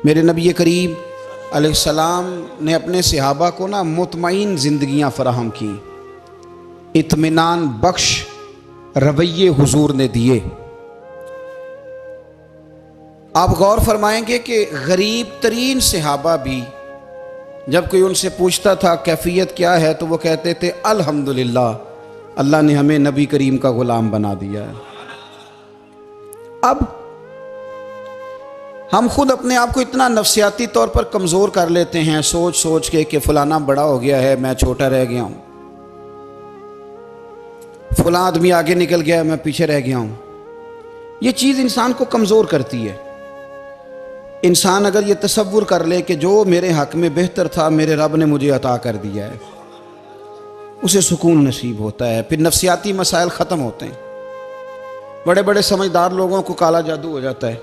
मेरे नबी करीम अलैहिस्सलाम ने अपने सहाबा को ना मुतमईन ज़िंदगियाँ फराहम की, इत्मीनान बख्श रवैये हुजूर ने दिए। आप गौर फरमाएंगे कि गरीब तरीन सहाबा भी जब कोई उनसे पूछता था कैफियत क्या है तो वो कहते थे अल्हम्दुलिल्लाह, अल्लाह ने हमें नबी करीम का गुलाम बना दिया है। अब हम खुद अपने आप को इतना नफ्सियाती तौर पर कमज़ोर कर लेते हैं सोच सोच के कि फलाना बड़ा हो गया है, मैं छोटा रह गया हूँ, फला आदमी आगे निकल गया है, मैं पीछे रह गया हूँ। ये चीज़ इंसान को कमज़ोर करती है। इंसान अगर ये तसव्वुर कर ले कि जो मेरे हक़ में बेहतर था मेरे रब ने मुझे अता कर दिया है, उसे सुकून नसीब होता है, फिर नफ्सियाती मसाइल ख़त्म होते हैं। बड़े बड़े समझदार लोगों को काला जादू हो जाता है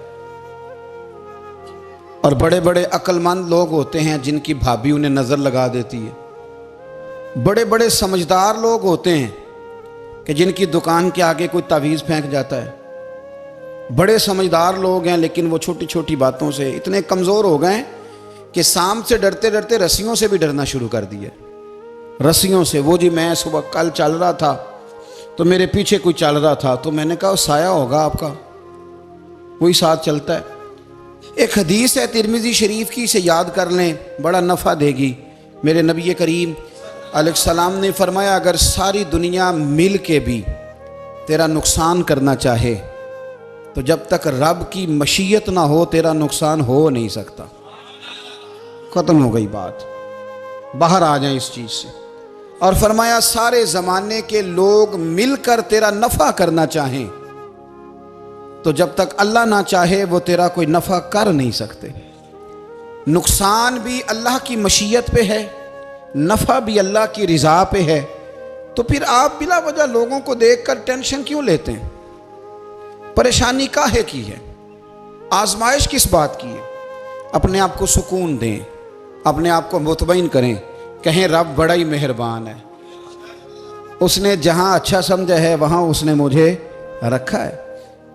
और बड़े बड़े अक्लमंद लोग होते हैं जिनकी भाभी उन्हें नज़र लगा देती है। बड़े बड़े समझदार लोग होते हैं कि जिनकी दुकान के आगे कोई तावीज़ फेंक जाता है। बड़े समझदार लोग हैं लेकिन वो छोटी छोटी बातों से इतने कमज़ोर हो गए कि सांप से डरते डरते रस्सियों से भी डरना शुरू कर दिया। रस्सियों से, वो जी मैं सुबह कल चल रहा था तो मेरे पीछे कोई चल रहा था तो मैंने कहा साया होगा आपका, वही साथ चलता है। एक हदीस है तिरमिज़ी शरीफ की, इसे याद कर लें, बड़ा नफ़ा देगी। मेरे नबी करीम अलैहिस्सलाम ने फरमाया अगर सारी दुनिया मिल के भी तेरा नुकसान करना चाहे तो जब तक रब की मशीयत ना हो तेरा नुकसान हो नहीं सकता। ख़त्म हो गई बात, बाहर आ जाए इस चीज़ से। और फरमाया सारे ज़माने के लोग मिलकर तेरा नफ़ा करना चाहें तो जब तक अल्लाह ना चाहे वो तेरा कोई नफ़ा कर नहीं सकते। नुकसान भी अल्लाह की मशीयत पे है, नफ़ा भी अल्लाह की रज़ा पे है। तो फिर आप बिला वजह लोगों को देखकर टेंशन क्यों लेते हैं? परेशानी काहे की है? आजमाइश किस बात की है? अपने आप को सुकून दें, अपने आप को मुतमईन करें, कहें रब बड़ा ही मेहरबान है, उसने जहाँ अच्छा समझा है वहाँ उसने मुझे रखा है।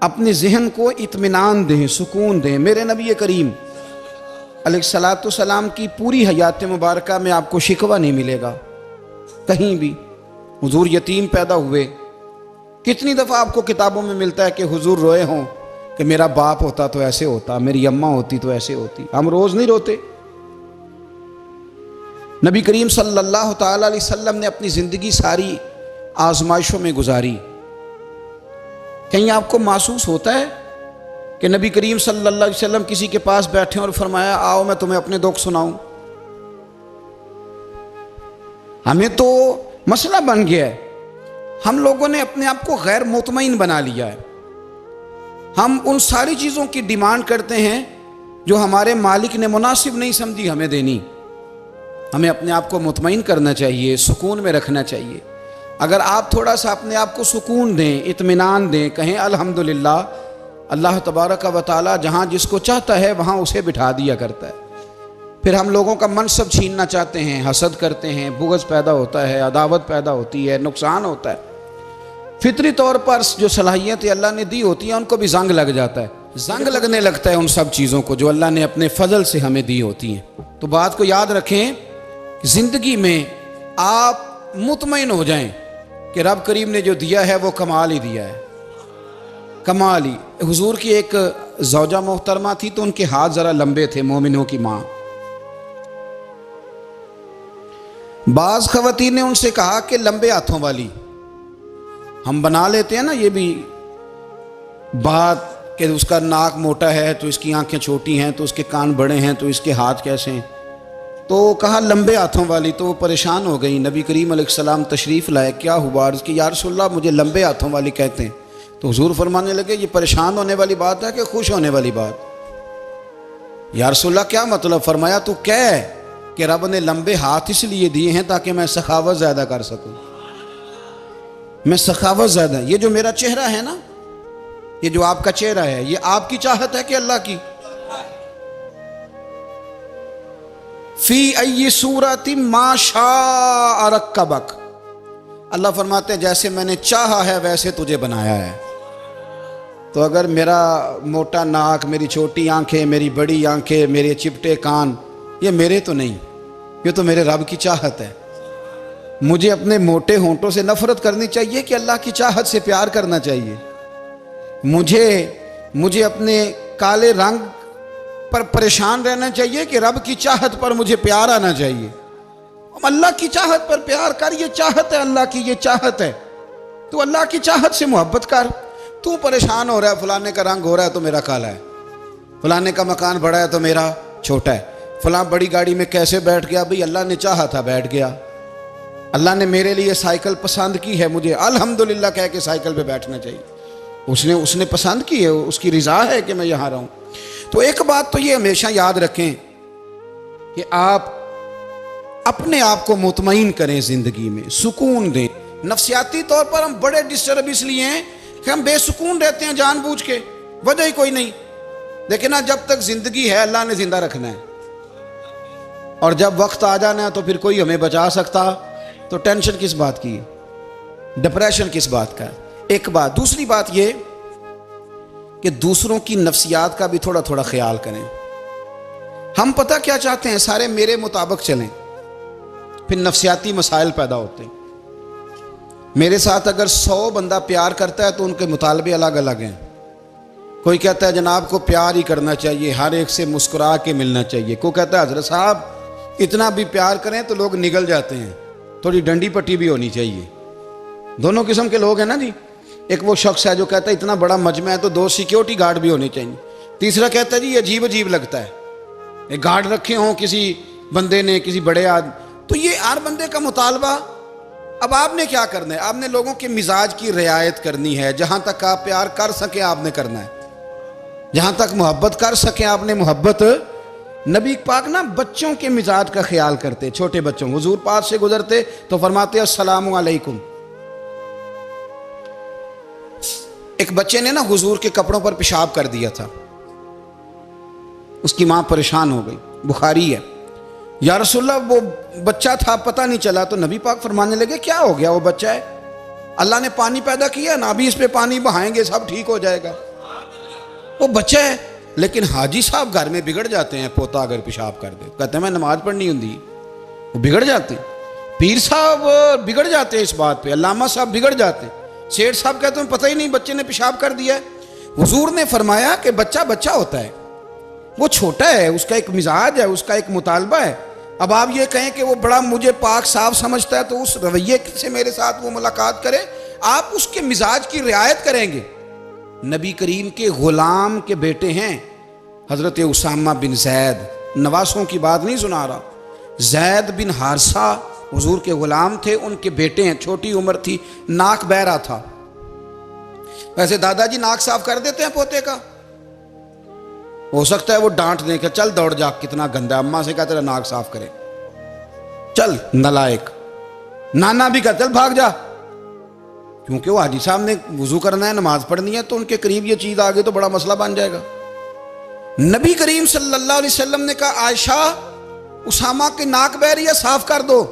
अपने जहन को इत्मीनान दें, सुकून दें। मेरे नबी करीम अलैहिस्सलातु सलाम की पूरी हयात मुबारका में आपको शिकवा नहीं मिलेगा कहीं भी। हुजूर यतीम पैदा हुए, कितनी दफ़ा आपको किताबों में मिलता है कि हुजूर रोए हों कि मेरा बाप होता तो ऐसे होता, मेरी अम्मा होती तो ऐसे होती। हम रोज़ नहीं रोते। नबी करीम सल्लल्लाहु ताला अलैहि वसल्लम ने अपनी ज़िंदगी सारी आजमाइशों में गुजारी। कहीं आपको महसूस होता है कि नबी करीम सल्लल्लाहु अलैहि वसल्लम किसी के पास बैठे और फरमाया आओ मैं तुम्हें अपने दुख सुनाऊं? हमें तो मसला बन गया है, हम लोगों ने अपने आप को गैर मुतमईन बना लिया है। हम उन सारी चीज़ों की डिमांड करते हैं जो हमारे मालिक ने मुनासिब नहीं समझी हमें देनी। हमें अपने आप को मुतमईन करना चाहिए, सुकून में रखना चाहिए। अगर आप थोड़ा सा अपने आप को सुकून दें, इत्मीनान दें, कहें अल्हम्दुलिल्लाह, अल्लाह तबारक व तआला जहाँ जिसको चाहता है वहाँ उसे बिठा दिया करता है। फिर हम लोगों का मनसब छीनना चाहते हैं, हसद करते हैं, बुग़्ज़ पैदा होता है, अदावत पैदा होती है, नुकसान होता है। फितरी तौर पर जो सलाहियतें अल्लाह ने दी होती हैं उनको भी जंग लग जाता है, जंग लगने लगता है उन सब चीज़ों को जो अल्लाह ने अपने फजल से हमें दी होती हैं। तो बात को याद रखें, ज़िंदगी में आप मुतमईन हो जाएं कि रब करीम ने जो दिया है वो कमाल ही दिया है, कमाल ही। हुजूर की एक ज़ौजा मोहतरमा थी तो उनके हाथ ज़रा लंबे थे, मोमिनों की माँ। बाज़ ख़वातीन ने उनसे कहा कि लंबे हाथों वाली, हम बना लेते हैं ना ये भी बात कि उसका नाक मोटा है तो इसकी आंखें छोटी हैं, तो उसके कान बड़े हैं तो इसके हाथ कैसे हैं। तो कहा लंबे हाथों वाली, तो वो परेशान हो गई। नबी करीम अलैहिस्सलाम तशरीफ़ लाए, क्या हुआ? उसकी या रसूलल्लाह मुझे लंबे हाथों वाली कहते हैं। तो हुजूर फरमाने लगे ये परेशान होने वाली बात है कि खुश होने वाली बात? या रसूलल्लाह क्या मतलब? फरमाया तू कह कि रब ने लंबे हाथ इसलिए दिए हैं ताकि मैं सखावत ज़्यादा कर सकूं, मैं सखावत ज़्यादा। ये जो मेरा चेहरा है ना, ये जो आपका चेहरा है, ये आपकी चाहत है कि अल्लाह की? फी अय्यि सूरतिन मा शाअ रक्कबक, अल्लाह फरमाते हैं जैसे मैंने चाहा है वैसे तुझे बनाया है। तो अगर मेरा मोटा नाक, मेरी छोटी आंखें, मेरी बड़ी आंखें, मेरे चिपटे कान, ये मेरे तो नहीं, ये तो मेरे रब की चाहत है। मुझे अपने मोटे होंठों से नफरत करनी चाहिए कि अल्लाह की चाहत से प्यार करना चाहिए? मुझे अपने काले रंग पर परेशान रहना चाहिए कि रब की चाहत पर मुझे प्यार आना चाहिए? अल्लाह की चाहत पर प्यार कर, ये चाहत है अल्लाह की, ये चाहत है। तू अल्लाह की चाहत से मोहब्बत कर। तू परेशान हो रहा है, फलाने का रंग हो रहा है तो मेरा काला है, फलाने का मकान बड़ा है तो मेरा छोटा है, फलां बड़ी गाड़ी में कैसे बैठ गया? भाई अल्लाह ने चाहा था बैठ गया। अल्लाह ने मेरे लिए साइकिल पसंद की है, मुझे अल्हम्दुलिल्लाह कह के साइकिल पे बैठना चाहिए। उसने पसंद की है, उसकी रिजा है कि मैं यहाँ रहूँ। तो एक बात तो ये हमेशा याद रखें कि आप अपने आप को मुतमईन करें, जिंदगी में सुकून दें। नफ्सियाती तौर पर हम बड़े डिस्टर्ब इसलिए हैं कि हम बेसुकून रहते हैं जानबूझ के, वजह ही कोई नहीं। लेकिन ना, जब तक जिंदगी है अल्लाह ने जिंदा रखना है, और जब वक्त आ जाना है तो फिर कोई हमें बचा सकता, तो टेंशन किस बात की, डिप्रेशन किस बात का? एक बात। दूसरी बात ये कि दूसरों की नफ्सियात का भी थोड़ा थोड़ा ख्याल करें। हम पता क्या चाहते हैं, सारे मेरे मुताबिक चलें, फिर नफ्सियाती मसाइल पैदा होते हैं। मेरे साथ अगर 100 बंदा प्यार करता है तो उनके मुतालबे अलग अलग हैं। कोई कहता है जनाब को प्यार ही करना चाहिए, हर एक से मुस्कुरा के मिलना चाहिए। कोई कहता है हजरत साहब इतना भी प्यार करें तो लोग निगल जाते हैं, थोड़ी डंडी पट्टी भी होनी चाहिए। दोनों किस्म के लोग हैं ना जी। एक वो शख्स है जो कहता है इतना बड़ा मजमा है तो 2 सिक्योरिटी गार्ड भी होने चाहिए। तीसरा कहता है जी ये अजीब अजीब लगता है, एक गार्ड रखे हों किसी बंदे ने, किसी बड़े आदमी। तो ये हर बंदे का मुतालबा। अब आपने क्या करना है? आपने लोगों के मिजाज की रियायत करनी है। जहां तक आप प्यार कर सके आपने करना है, जहां तक मोहब्बत कर सके आपने मोहब्बत। नबी पाक ना बच्चों के मिजाज का ख्याल करते, छोटे बच्चों। हुजूर पास से गुजरते तो फरमाते अस्सलामु अलैकुम। एक बच्चे ने ना हुजूर के कपड़ों पर पेशाब कर दिया था, उसकी मां परेशान हो गई। बुखारी है। या रसूलल्लाह वो बच्चा था, पता नहीं चला। तो नबी पाक फरमाने लगे क्या हो गया? वो बच्चा है, अल्लाह ने पानी पैदा किया ना, अभी इस पे पानी बहाएंगे सब ठीक हो जाएगा। वो बच्चा है। लेकिन हाजी साहब घर में बिगड़ जाते हैं, पोता अगर पेशाब कर दे, कहते हैं मैं नमाज पढ़नी होती, वो बिगड़ जाते। पीर साहब बिगड़ जाते हैं इस बात पे, अल्लामा साहब बिगड़ जाते। सेठ साहब कहते हैं पता ही नहीं बच्चे ने पेशाब कर दिया। हुजूर ने फरमाया कि बच्चा बच्चा होता है, वो छोटा है, उसका एक मिजाज है, उसका एक मुतालबा है। अब आप ये कहें कि वो बड़ा मुझे पाक साफ समझता है तो उस रवैये से मेरे साथ वो मुलाकात करे, आप उसके मिजाज की रियायत करेंगे। नबी करीम के गुलाम के बेटे हैं हजरत उसामा बिन जैद, नवासों की बात नहीं सुना रहा। जैद बिन हारसा हुजूर के गुलाम थे, उनके बेटे हैं। छोटी उम्र थी, नाक बह रहा था। वैसे दादाजी नाक साफ कर देते हैं पोते का, हो सकता है वो डांट दे के चल दौड़ जा, कितना गंदा, अम्मा से कहा तेरा नाक साफ करे, चल नलायक। नाना भी कहा चल भाग जा, क्योंकि वो हाजी साहब ने वुजू करना है, नमाज पढ़नी है, तो उनके करीब ये चीज आ गई तो बड़ा मसला बन जाएगा। नबी करीम सल्लल्लाहु अलैहि वसल्लम ने कहा आयशा उसामा की नाक बह रही है, साफ कर दो।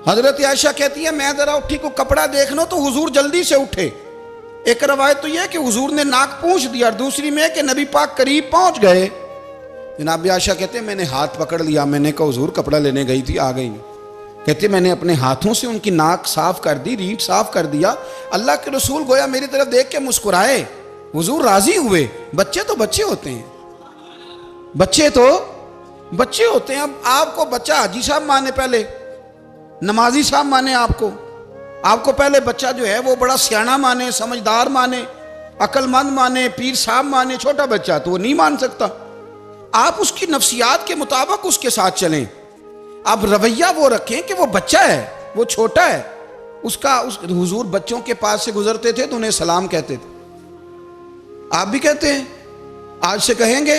हजरत आयशा कहती है मैं जरा उठी को कपड़ा देख लो तो हुजूर जल्दी से उठे। एक रवायत तो यह कि हुजूर ने नाक पूंछ दिया, और दूसरी में कि नबी पाक करीब पहुंच गए। जनाब आयशा कहते हैं मैंने हाथ पकड़ लिया, मैंने कहा हुजूर कपड़ा लेने गई थी, आ गई। कहते मैंने अपने हाथों से उनकी नाक साफ कर दी, रीढ़ साफ कर दिया। अल्लाह के रसूल गोया मेरी तरफ देख के मुस्कुराए, हुजूर राजी हुए। बच्चे तो बच्चे होते हैं, बच्चे तो बच्चे होते हैं। अब आपको बच्चा हाजी साहब माने, पहले नमाजी साहब माने, आपको पहले बच्चा जो है वो बड़ा सियाना माने, समझदार माने, अक्लमंद माने, पीर साहब माने। छोटा बच्चा तो वो नहीं मान सकता। आप उसकी नफ्सियात के मुताबिक उसके साथ चलें। आप रवैया वो रखें कि वो बच्चा है, वो छोटा है। हुजूर बच्चों के पास से गुजरते थे तो उन्हें सलाम कहते थे। आप भी कहते हैं, आज से कहेंगे।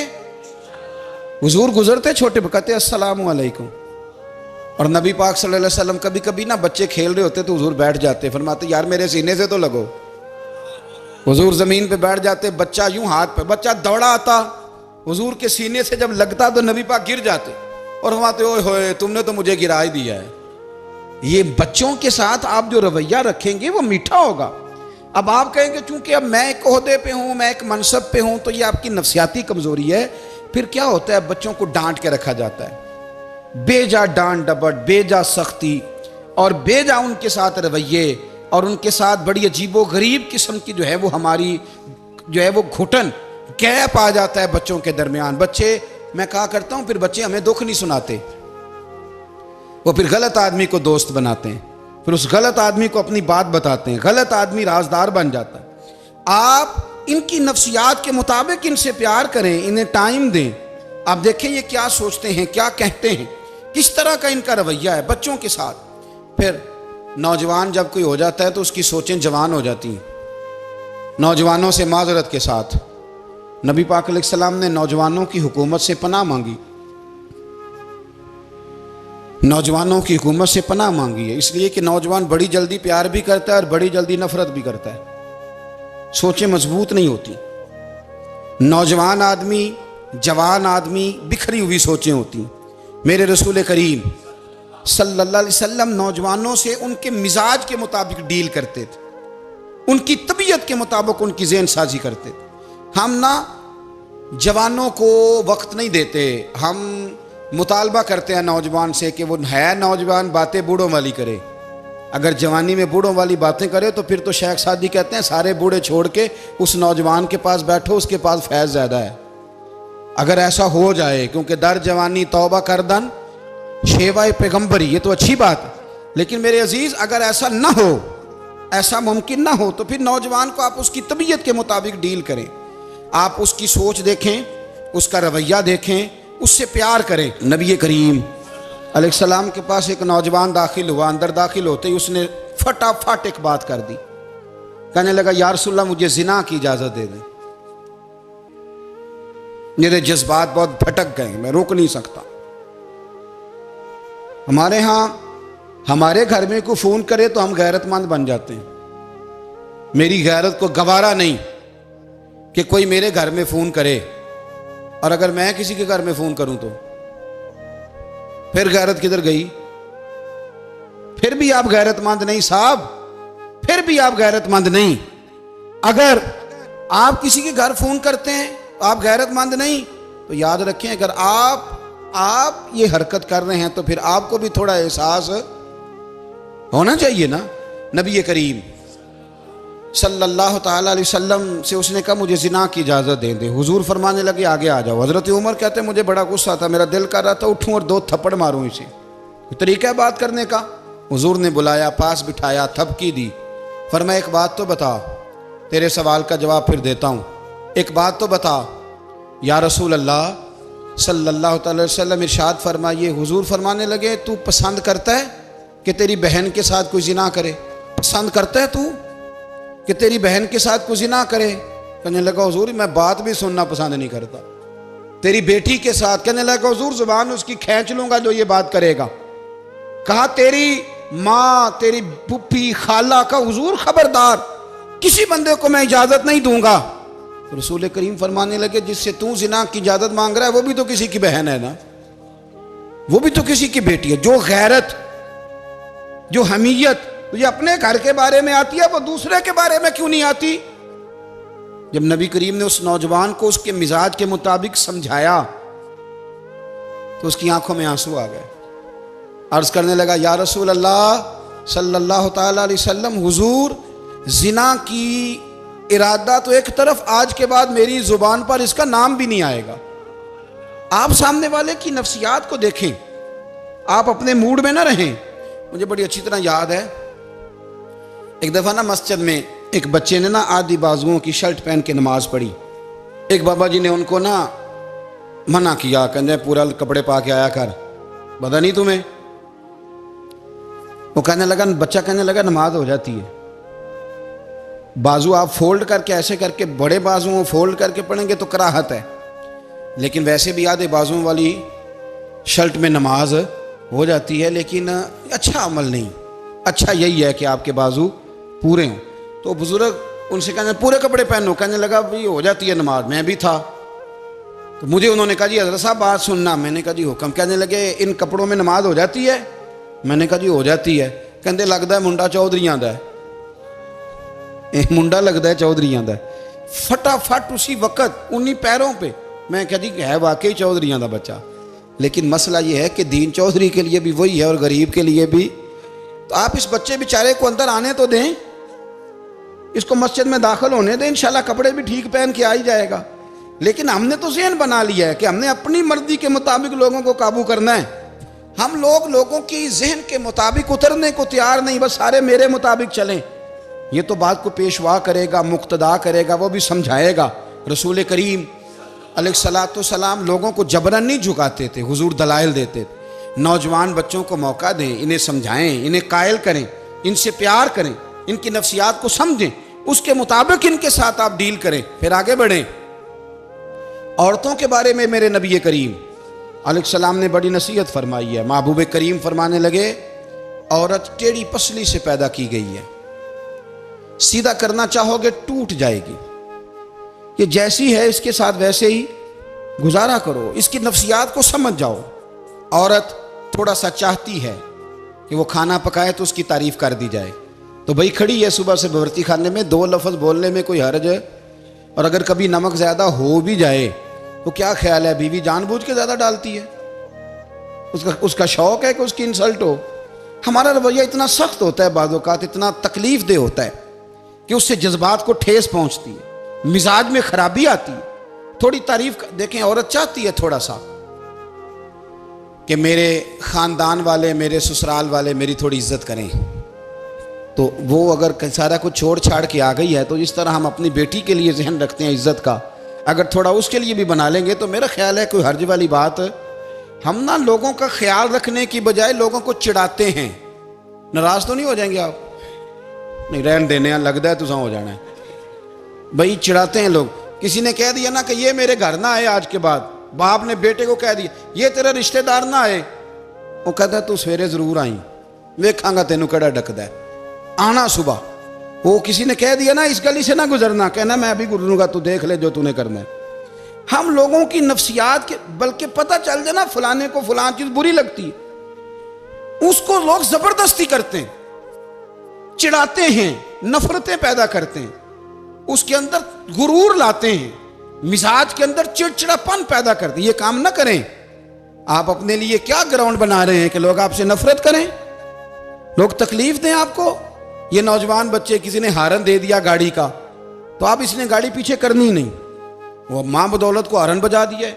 हुजूर गुजरते छोटे कहते अस्सलामु अलैकुम। और नबी पाक सल्लल्लाहु अलैहि वसल्लम कभी कभी ना बच्चे खेल रहे होते तो हुजूर बैठ जाते, फरमाते यार मेरे सीने से तो लगो। हुजूर जमीन पे बैठ जाते, बच्चा यूं हाथ पे, बच्चा दौड़ा आता, हुजूर के सीने से जब लगता तो नबी पाक गिर जाते और फरमाते ओए होए तुमने तो मुझे गिरा ही दिया है। ये बच्चों के साथ आप जो रवैया रखेंगे वो मीठा होगा। अब आप कहेंगे चूंकि अब मैं एक ओहदे पे हूं, मैं एक मनसब पे हूं, तो ये आपकी नफसियाती कमजोरी है। फिर क्या होता है, बच्चों को डांट के रखा जाता है, बेजा डांट डपट, बेजा सख्ती और बेजा उनके साथ रवैये और उनके साथ बड़ी अजीबो गरीब किस्म की जो है वो हमारी जो है वो घुटन गैप आ जाता है बच्चों के दरमियान। बच्चे, मैं कहा करता हूं, फिर बच्चे हमें दुख नहीं सुनाते, वो फिर गलत आदमी को दोस्त बनाते हैं, फिर उस गलत आदमी को अपनी बात बताते हैं, गलत आदमी राजदार बन जाता है। आप इनकी नफ्सियात के मुताबिक इनसे प्यार करें, इन्हें टाइम दें। आप देखें ये क्या सोचते हैं, क्या कहते हैं, किस तरह का इनका रवैया है बच्चों के साथ। फिर नौजवान जब कोई हो जाता है तो उसकी सोचें जवान हो जाती हैं। नौजवानों से माजरत के साथ नबी पाक अलैहिस्सलाम ने नौजवानों की हुकूमत से पनाह मांगी, नौजवानों की हुकूमत से पनाह मांगी है, इसलिए कि नौजवान बड़ी जल्दी प्यार भी करता है और बड़ी जल्दी नफरत भी करता है। सोचें मजबूत नहीं होती। नौजवान आदमी, जवान आदमी, बिखरी हुई सोचें होती। मेरे रसूल करीम सल्लल्लाहु अलैहि वसल्लम नौजवानों से उनके मिजाज के मुताबिक डील करते थे, उनकी तबीयत के मुताबिक उनकी ज़हन साजी करते थे। हम ना जवानों को वक्त नहीं देते, हम मुतालबा करते हैं नौजवान से कि वो है नौजवान, बातें बूढ़ों वाली करे। अगर जवानी में बूढ़ों वाली बातें करे तो फिर तो शेख सादी कहते हैं सारे बूढ़े छोड़ के उस नौजवान के पास बैठो, उसके पास फैज़ ज़्यादा है। अगर ऐसा हो जाए, क्योंकि दर जवानी तौबा करदन शेवाए पैगम्बरी, ये तो अच्छी बात है, लेकिन मेरे अजीज़ अगर ऐसा ना हो, ऐसा मुमकिन ना हो, तो फिर नौजवान को आप उसकी तबीयत के मुताबिक डील करें। आप उसकी सोच देखें, उसका रवैया देखें, उससे प्यार करें। नबी करीम अलैहिस्सलाम के पास एक नौजवान दाखिल हुआ, अंदर दाखिल होते ही उसने फटाफट एक बात कर दी, कहने लगा या रसूलल्लाह मुझे जिना की इजाज़त दे दें। मेरे जज्बात बहुत भटक गए, मैं रोक नहीं सकता। हमारे यहाँ हमारे घर में कोई फ़ोन करे तो हम गैरतमंद बन जाते हैं। मेरी गैरत को गवारा नहीं कि कोई मेरे घर में फ़ोन करे, और अगर मैं किसी के घर में फ़ोन करूं तो फिर गैरत किधर गई? फिर भी आप गैरतमंद नहीं साहब, फिर भी आप गैरतमंद नहीं। अगर आप किसी के घर फ़ोन करते हैं तो आप गैरतमंद नहीं, तो याद रखें अगर आप ये हरकत कर रहे हैं तो फिर आपको भी थोड़ा एहसास होना चाहिए ना। नबी करीम सल्लल्लाहु ताला अलैहि वसल्लम से उसने कहा मुझे जिना की इजाज़त दे दे। हुजूर फरमाने लगे आगे आ जाओ। हज़रत उमर कहते मुझे बड़ा गुस्सा था, मेरा दिल कर रहा था उठूं और 2 थप्पड़ मारूं इसे। तरीका है बात करने का। हुजूर ने बुलाया, पास बिठाया, थपकी दी, फरमाया एक बात तो बता, तेरे सवाल का जवाब फिर देता हूँ, एक बात तो बता। या रसूल अल्लाह सल्लल्लाहु अलैहि वसल्लम इरशाद फरमाइए। हुजूर फरमाने लगे तू पसंद करता है कि तेरी बहन के साथ कोई जिना करे? पसंद करता है तू कि तेरी बहन के साथ कोई जिना करे? कहने लगा हुजूर मैं बात भी सुनना पसंद नहीं करता। तेरी बेटी के साथ? कहने लगा हुजूर जुबान उसकी खींच लूंगा जो ये बात करेगा। कहा तेरी माँ, तेरी पुप्पी, खाला का? हुजूर खबरदार, किसी बंदे को मैं इजाजत नहीं दूंगा। तो रसूल करीम फरमाने लगे जिससे तू जिना की इजाजत मांग रहा है वो भी तो किसी की बहन है ना, वो भी तो किसी की बेटी है। जो गैरत, जो हमीयत तुझे अपने घर के बारे में आती है वो दूसरे के बारे में क्यों नहीं आती? जब नबी करीम ने उस नौजवान को उसके मिजाज के मुताबिक समझाया तो उसकी आंखों में आंसू आ गए। अर्ज करने लगा या रसूल अल्लाह सल्लल्लाहु ताला अलैहि वसल्लम, हुजूर जिना की इरादा तो एक तरफ, आज के बाद मेरी जुबान पर इसका नाम भी नहीं आएगा। आप सामने वाले की नफ्सियात को देखें, आप अपने मूड में ना रहें। मुझे बड़ी अच्छी तरह याद है एक दफ़ा ना मस्जिद में एक बच्चे ने ना आधी बाजुओं की शर्ट पहन के नमाज पढ़ी। एक बाबा जी ने उनको ना मना किया, कहते पूरा कपड़े पा के आया कर, पता नहीं तुम्हें? वो कहने लगा, बच्चा कहने लगा नमाज हो जाती है, बाजू आप फोल्ड करके ऐसे करके बड़े बाजुओं फोल्ड करके पढ़ेंगे तो कराहत है, लेकिन वैसे भी आधे बाजुओं वाली शर्ट में नमाज हो जाती है, लेकिन अच्छा अमल नहीं। अच्छा यही है कि आपके बाजू पूरे हों। तो बुजुर्ग उनसे कहने पूरे कपड़े पहनो, कहने लगा भाई हो जाती है नमाज, मैं भी था। तो मुझे उन्होंने कहा जी हज़रत साहब बात सुनना। मैंने कहा जी हुक्म। कहने लगे इन कपड़ों में नमाज हो जाती है? मैंने कहा जी हो जाती है। कहते लगता है मुंडा चौधरी आंदा है। मुंडा लगता है चौधरियां का, फटाफट उसी वक्त उन्हीं पैरों पे। मैं कह दी है वाकई चौधरियां का बच्चा। लेकिन मसला ये है कि दीन चौधरी के लिए भी वही है और गरीब के लिए भी। तो आप इस बच्चे बेचारे को अंदर आने तो दें, इसको मस्जिद में दाखिल होने दें, इंशाल्लाह कपड़े भी ठीक पहन के आ ही जाएगा। लेकिन हमने तो ज़हन बना लिया है कि हमने अपनी मर्जी के मुताबिक लोगों को काबू करना है। हम लोगों की जहन के मुताबिक उतरने को तैयार नहीं, बस सारे मेरे मुताबिक चलें। ये तो बात को पेशवा करेगा, मुक्तदा करेगा, वो भी समझाएगा। रसूल करीम अलैहिस्सलाम लोगों को जबरन नहीं झुकाते थे, हुजूर दलाइल देते थे। नौजवान बच्चों को मौका दें, इन्हें समझाएं, इन्हें कायल करें, इनसे प्यार करें, इनकी नफ्सियात को समझें, उसके मुताबिक इनके साथ आप डील करें, फिर आगे बढ़ें। औरतों के बारे में मेरे नबी करीम अलैहिस्सलाम ने बड़ी नसीहत फरमाई है। महबूब करीम फरमाने लगे, औरत टेढ़ी पसली से पैदा की गई है, सीधा करना चाहोगे टूट जाएगी। ये जैसी है इसके साथ वैसे ही गुजारा करो, इसकी नफ्सियात को समझ जाओ। औरत थोड़ा सा चाहती है कि वो खाना पकाए तो उसकी तारीफ कर दी जाए, तो भाई खड़ी है सुबह से बवर्ती खाने में, दो लफ्ज़ बोलने में कोई हर्ज है। और अगर कभी नमक ज़्यादा हो भी जाए तो क्या ख्याल है, बीवी जानबूझ के ज़्यादा डालती है, उसका शौक है कि उसकी इंसल्ट हो। हमारा रवैया इतना सख्त होता है, बाज़ औक़ात इतना तकलीफ दे होता है कि उससे जज्बात को ठेस पहुँचती है, मिजाज में खराबी आती है। थोड़ी तारीफ देखें, औरत चाहती है थोड़ा सा कि मेरे ख़ानदान वाले, मेरे ससुराल वाले मेरी थोड़ी इज्जत करें, तो वो अगर सारा कुछ छोड़ छाड़ के आ गई है, तो इस तरह हम अपनी बेटी के लिए जहन रखते हैं इज्जत का, अगर थोड़ा उसके लिए भी बना लेंगे तो मेरा ख्याल है कोई हर्ज वाली बात। हम ना लोगों का ख्याल रखने की बजाय लोगों को चिढ़ाते हैं। नाराज तो नहीं हो जाएंगे आप? नहीं, रहन देने लगता है तुझा हो जाना है भाई, चिढ़ाते हैं लोग। किसी ने कह दिया ना कि ये मेरे घर ना आए आज के बाद, बाप ने बेटे को कह दिया ये तेरा रिश्तेदार ना आए, वो कहता तू सवेरे जरूर आई, वेखांगा तेनू कड़ा डकदा है, आना सुबह। वो किसी ने कह दिया ना इस गली से ना गुजरना, कहना मैं अभी गुजरूंगा, तू देख ले जो तूने करना है। हम लोगों की नफ्सियात के, बल्कि पता चल जाए ना फलाने को फलान चीज बुरी लगती है, उसको लोग जबरदस्ती करते हैं, चिढ़ाते हैं, नफरतें पैदा करते हैं, उसके अंदर गुरूर लाते हैं, मिजाज के अंदर चिड़चिड़ापन पैदा करते हैं। ये काम ना करें। आप अपने लिए क्या ग्राउंड बना रहे हैं कि लोग आपसे नफरत करें, लोग तकलीफ दें आपको। ये नौजवान बच्चे, किसी ने हारन दे दिया गाड़ी का, तो आप इसने गाड़ी पीछे करनी नहीं, वो मां बदौलत को हारन बजा दिया।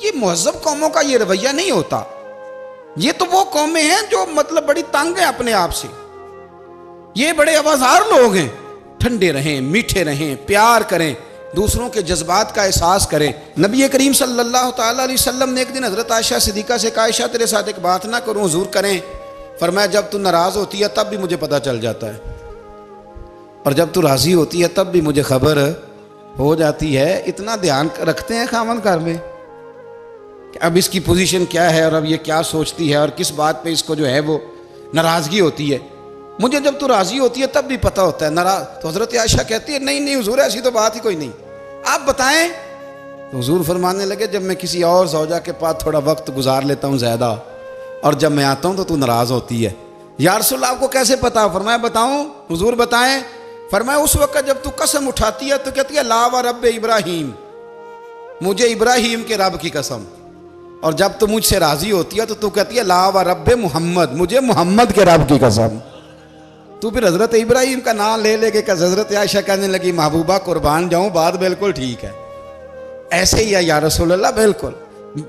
ये मुहज़्ज़ब कौमों का ये रवैया नहीं होता। ये तो वो कौमें हैं जो मतलब बड़ी तंग है अपने आप से, ये बड़े आवाज़ार लोग हैं। ठंडे रहें, मीठे रहें, प्यार करें, दूसरों के जज्बात का एहसास करें। नबी करीम सल्लल्लाहु ताला अलैहि वसल्लम ने एक दिन हज़रत आयशा सिद्दीक़ा से कहा, आयशा तेरे साथ एक बात ना करूं, हुजूर करें। फरमाया जब तू नाराज़ होती है तब भी मुझे पता चल जाता है, और जब तू राज़ी होती है तब भी मुझे खबर हो जाती है। इतना ध्यान रखते हैं खामन घर में कि अब इसकी पोजीशन क्या है और अब ये क्या सोचती है और किस बात पे इसको जो है वो नाराज़गी होती है। मुझे जब तू राज़ी होती है तब भी पता होता है नाराज़। तो हज़रत आयशा कहती है नहीं नहीं हुजूर ऐसी तो बात ही कोई नहीं, आप बताएं। तो हुजूर फरमाने लगे जब मैं किसी और ज़ौजा के पास थोड़ा वक्त गुजार लेता हूँ ज़्यादा, और जब मैं आता हूँ तो तू नाराज़ होती है। या रसूल आपको कैसे पता? फरमाया बताऊँ? हुजूर बताएं। फरमाया उस वक्त जब तू कसम उठाती है तो कहती है ला व रब इब्राहीम, मुझे इब्राहीम के रब की कसम। और जब तू मुझसे राज़ी होती है तो तू कहती है ला व रब मोहम्मद, मुझे मोहम्मद के रब की कसम। तू फिर हज़रत इब्राहीम का नाम ले लेके हज़रत आयशा कहने लगी महबूबा कुर्बान जाऊँ, बात बिल्कुल ठीक है, ऐसे ही है या रसूल अल्लाह, बिल्कुल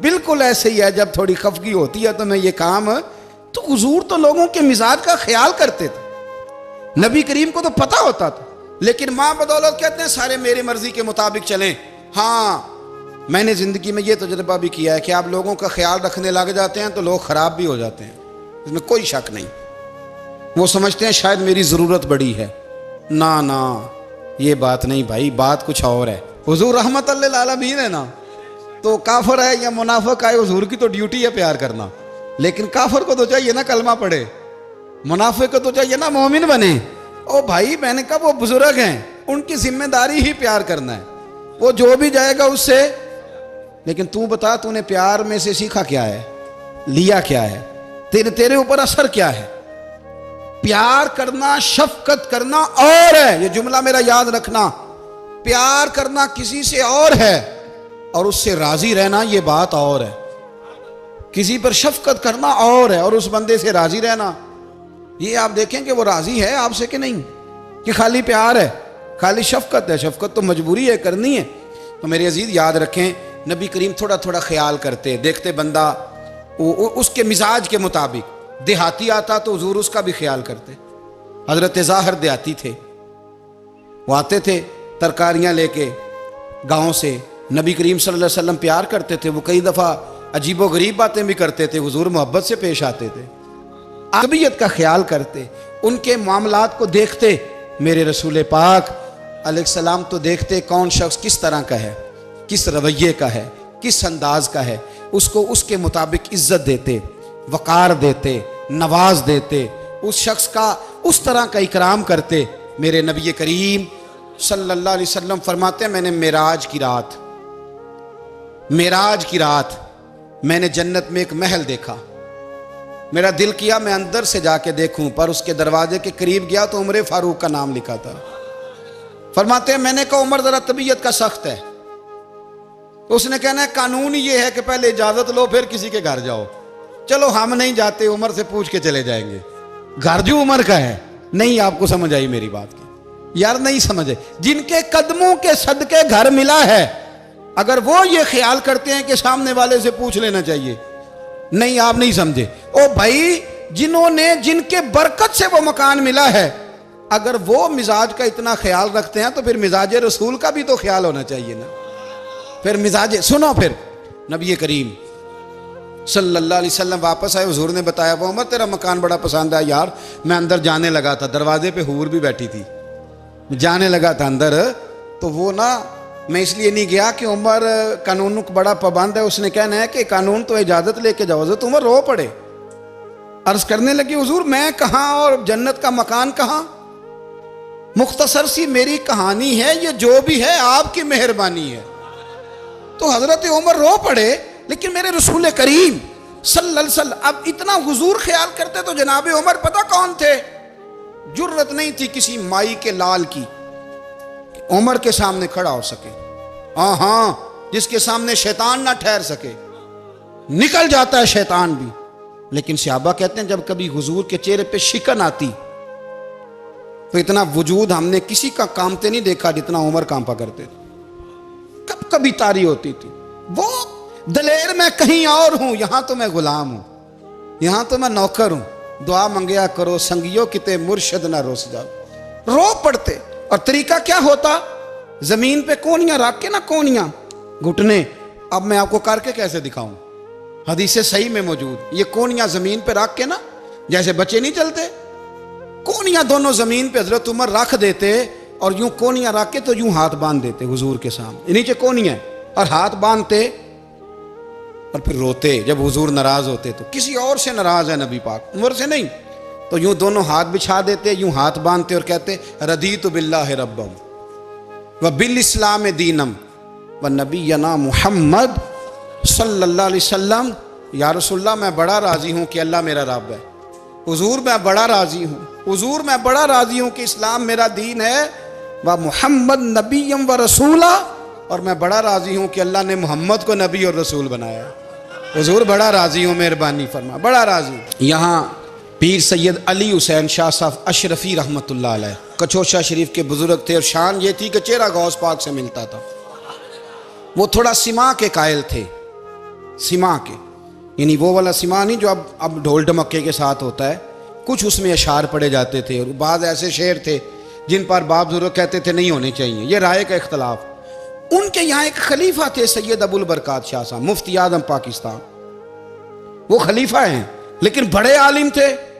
बिल्कुल ऐसे ही है। जब थोड़ी खफगी होती है तो मैं ये काम, तो हुजूर तो लोगों के मिजाज का ख्याल करते थे, नबी करीम को तो पता होता था। लेकिन माँ बदौलत कहते हैं सारे मेरी मर्जी के मुताबिक चलें। हाँ, मैंने ज़िंदगी में ये तजुर्बा भी किया है कि आप लोगों का ख्याल रखने लग जाते हैं तो लोग ख़राब भी हो जाते हैं, इसमें कोई शक नहीं। वो समझते हैं शायद मेरी ज़रूरत बड़ी है, ना ना ये बात नहीं भाई, बात कुछ और है। हुजूर रहमतुल लिल आलमीन है ना, तो काफिर है या मुनाफिक है, हुजूर की तो ड्यूटी है प्यार करना। लेकिन काफिर को तो चाहिए ना कलमा पढ़े, मुनाफिक को तो चाहिए ना मोमिन बने। ओ भाई मैंने कहा वो बुजुर्ग हैं, उनकी जिम्मेदारी ही प्यार करना है, वो जो भी जाएगा उससे। लेकिन तू बता तूने प्यार में से सीखा क्या है, लिया क्या है, तेरे ऊपर असर क्या है? प्यार करना, शफकत करना और है, ये जुमला मेरा याद रखना। प्यार करना किसी से और है और उससे राजी रहना ये बात और है। किसी पर शफकत करना और है और उस बंदे से राजी रहना, ये आप देखें कि वो राजी है आपसे कि नहीं, कि खाली प्यार है, खाली शफकत है। शफकत तो मजबूरी है, करनी है। तो मेरे अजीज याद रखें, नबी करीम थोड़ा थोड़ा ख्याल करते, देखते बंदा उसके मिजाज के मुताबिक। देहाती आता तो हुजूर उसका भी ख्याल करते। हजरत ज़ाहिर देहाती थे, वो आते थे तरकारियां लेके गांव से। नबी करीम सल्लल्लाहु अलैहि वसल्लम प्यार करते थे, वो कई दफ़ा अजीबो गरीब बातें भी करते थे, हुजूर मोहब्बत से पेश आते थे, तबीयत का ख्याल करते, उनके मामलात को देखते। मेरे रसूल पाक अलैहिस्सलाम तो देखते कौन शख्स किस तरह का है, किस रवैये का है, किस अंदाज का है, उसको उसके मुताबिक इज्जत देते, वक़ार देते, नवाज देते, उस शख्स का उस तरह का इकराम करते। मेरे नबी करीम सल्लल्लाहु अलैहि वसल्लम फरमाते हैं, मैंने मेराज की रात मैंने जन्नत में एक महल देखा। मेरा दिल किया मैं अंदर से जाके देखूं, पर उसके दरवाजे के करीब गया तो उमर फारूक का नाम लिखा था। फरमाते हैं मैंने कहा उमर जरा तबीयत का सख्त है। तो उसने कहना है कानून ये है कि पहले इजाजत लो फिर किसी के घर जाओ। चलो हम नहीं जाते, उमर से पूछ के चले जाएंगे। घर जो उमर का है, नहीं आपको समझ आई मेरी बात की? यार नहीं समझे। जिनके कदमों के सदके घर मिला है, अगर वो ये ख्याल करते हैं कि सामने वाले से पूछ लेना चाहिए, नहीं आप नहीं समझे। ओ भाई, जिन्होंने जिनके बरकत से वो मकान मिला है, अगर वो मिजाज का इतना ख्याल रखते हैं तो फिर मिजाज रसूल का भी तो ख्याल होना चाहिए ना। फिर मिजाज सुनो, फिर नबी करीम सल्लल्लाहु अलैहि वसल्लम वापस आए। हुजूर ने बताया वो उमर तेरा मकान बड़ा पसंद आया यार। मैं अंदर जाने लगा था, दरवाजे पे हूर भी बैठी थी, जाने लगा था अंदर, तो वो ना मैं इसलिए नहीं गया कि उमर कानून को बड़ा पाबंद है। उसने कहना है कि कानून तो इजाजत लेके जाओ। तो उमर रो पड़े, अर्ज करने लगी हुजूर मैं कहाँ और जन्नत का मकान कहाँ? मुख्तसर सी मेरी कहानी है, ये जो भी है आपकी मेहरबानी है। तो हजरत उमर रो पड़े। लेकिन मेरे रसूल करीम सल्लल्लाहु अलैहि वसल्लम अब इतना हुजूर ख्याल करते तो जनाबे उमर पता कौन थे? जुर्रत नहीं थी किसी माई के लाल की उमर के सामने खड़ा हो सके। हाँ, जिसके सामने शैतान ना ठहर सके, निकल जाता है शैतान भी। लेकिन सहाबा कहते हैं जब कभी हुजूर के चेहरे पे शिकन आती तो इतना वजूद हमने किसी का कांपते नहीं देखा जितना उमर कांपा करते थे। कब कभी तारी होती थी वो दलेर मैं कहीं और हूं, यहां तो मैं गुलाम हूं, यहां तो मैं नौकर हूं। दुआ मंगया करो संगियो किते मुर्शद ना रोस जाओ। रो पड़ते। और तरीका क्या होता? जमीन पे कोनियां रख के ना, कोनियां घुटने, अब मैं आपको करके कैसे दिखाऊं, हदीस सही में मौजूद। ये कोनियां जमीन पे रख के ना, जैसे बच्चे नहीं चलते, कोनियां दोनों जमीन पे हजरत उमर रख देते और यूं कोनियां रख के तो यूं हाथ बांध देते हुजूर के सामने, नीचे कोनियां और हाथ बांधते और फिर रोते। जब हुजूर नाराज होते तो किसी और से नाराज है नबी पाक, उमर से नहीं, तो यूं दोनों हाथ बिछा देते, यूं हाथ बांधते और कहते रदीतु बिल्लाहि रब्बम व बिल इस्लाम दीनम व नबीना मुहम्मद सल्लल्लाहु अलैहि वसल्लम। या रसूलल्लाह मैं बड़ा राजी हूं कि अल्लाह मेरा रब है। हुजूर मैं बड़ा राजी हूं, हुजूर मैं बड़ा राजी हूं कि इस्लाम मेरा दीन है। व मुहम्मद नबीयम व रसूला, और मैं बड़ा राजी हूं कि अल्लाह ने मोहम्मद को नबी और रसूल बनाया। हुजूर बड़ा राजी हूं, मेहरबानी फरमा, बड़ा राजी। यहाँ पीर सैयद अली हुसैन शाह साहब अशरफी रहमतुल्लाह अलैह कचोशा शरीफ के बुजुर्ग थे और शान ये थी कि चेहरा गौस पाक से मिलता था। वो थोड़ा सिमा के कायल थे, सिमा के, यानी वो वाला सिमा नहीं जो अब ढोल ढमक्के के साथ होता है, कुछ उसमें अशार पड़े जाते थे। और बाद ऐसे शेर थे जिन पर बाप बुजुर्ग कहते थे नहीं होने चाहिए, ये राय का इख्तलाफ। उनके यहाँ एक खलीफा थे सैयद अबुल बरकात शाह साहब, मुफ्ती आजम पाकिस्तान। वो खलीफा हैं लेकिन बड़े आलिम थे।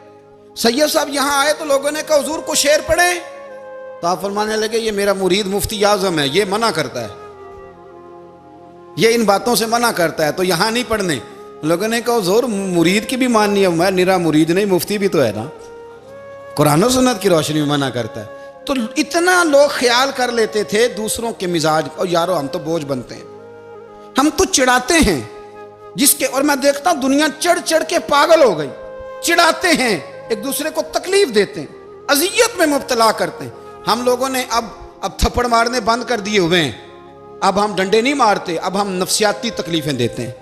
सैयद साहब यहाँ आए तो लोगों ने कहा हुजूर को शेर पढ़े, तो आप फरमाने लगे ये मेरा मुरीद मुफ्ती आजम है, ये मना करता है, ये इन बातों से मना करता है, तो यहाँ नहीं पढ़ने। लोगों ने कहा हुजूर मुरीद की भी माननी है, मैं निरा मुरीद नहीं मुफ्ती भी तो है ना, कुरान और सुन्नत की रोशनी में मना करता है। तो इतना लोग ख्याल कर लेते थे दूसरों के मिजाज, और यारो हम तो बोझ बनते हैं, हम तो चिढ़ाते हैं जिसके, और मैं देखता हूं दुनिया चढ़ चढ़ के पागल हो गई, चिढ़ाते हैं एक दूसरे को तकलीफ देते हैं, अजियत में मुब्तला करते हैं। हम लोगों ने अब थप्पड़ मारने बंद कर दिए हुए हैं। अब हम डंडे नहीं मारते, अब हम नफ्सियाती तकलीफें देते हैं,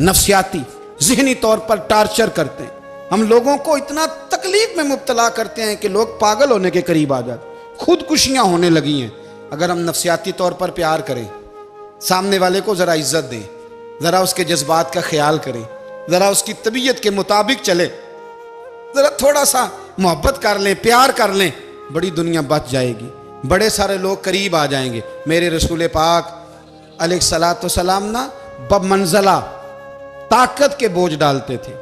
नफ्सियाती ज़हनी तौर पर टार्चर करते हैं। हम लोगों को इतना तकलीफ में मुब्तला करते हैं कि लोग पागल होने के करीब आ जाते, खुदकुशियां होने लगी हैं। अगर हम नफ्सियाती तौर पर प्यार करें, सामने वाले को ज़रा इज्जत दें, ज़रा उसके जज्बात का ख्याल करें, ज़रा उसकी तबीयत के मुताबिक चले, ज़रा थोड़ा सा मोहब्बत कर लें, प्यार कर लें, बड़ी दुनिया बच जाएगी, बड़े सारे लोग करीब आ जाएंगे। मेरे रसूल पाक अलैहिस्सलाम ना बमंज़ला ताकत के बोझ डालते थे,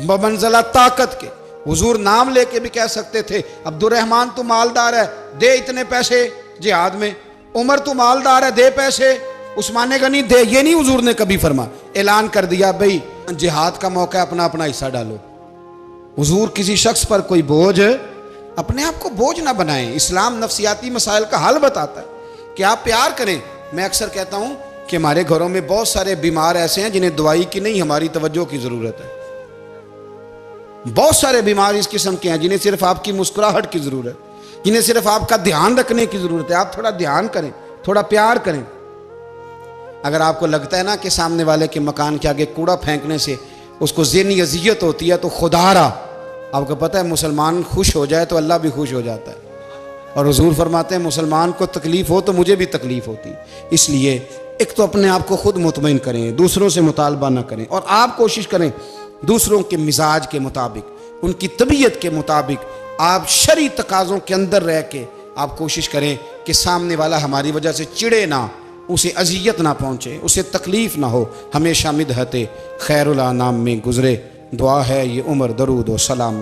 बमंज़ला ताकत के। हुजूर नाम लेके भी कह सकते थे, अब्दुर्रहमान तू मालदार है, दे इतने पैसे जिहाद में। उमर तू मालदार है, दे पैसे। उस्मान गनी दे, ये नहीं हुजूर ने कभी फरमा। ऐलान कर दिया भाई जिहाद का मौका, अपना अपना हिस्सा डालो। हुजूर किसी शख्स पर कोई बोझ, अपने आप को बोझ ना बनाएं। इस्लाम नफ्सियाती मसाइल का हल बताता है कि आप प्यार करें। मैं अक्सर कहता हूं कि हमारे घरों में बहुत सारे बीमार ऐसे हैं जिन्हें दवाई की नहीं, हमारी तवज्जो की जरूरत है। बहुत सारे बीमार इस किस्म के हैं जिन्हें सिर्फ आपकी मुस्कुराहट की जरूरत है, जिन्हें सिर्फ आपका ध्यान रखने की जरूरत है। आप थोड़ा ध्यान करें, थोड़ा प्यार करें। अगर आपको लगता है ना कि सामने वाले के मकान के आगे कूड़ा फेंकने से उसको ज़हनी अजियत होती है, तो खुदारा, आपको पता है मुसलमान खुश हो जाए तो अल्लाह भी खुश हो जाता है। और हुजूर फरमाते हैं मुसलमान को तकलीफ हो तो मुझे भी तकलीफ होती। इसलिए एक तो अपने आप को खुद मुतमईन करें, दूसरों से मुतालबा ना करें, और आप कोशिश करें दूसरों के मिजाज के मुताबिक, उनकी तबीयत के मुताबिक, आप शरई तकाज़ों के अंदर रह के आप कोशिश करें कि सामने वाला हमारी वजह से चिड़े ना, उसे अजियत ना पहुँचे, उसे तकलीफ़ ना हो, हमेशा मिदहते खैरुल अनाम में गुज़रे। दुआ है ये उम्र दरूद व सलाम।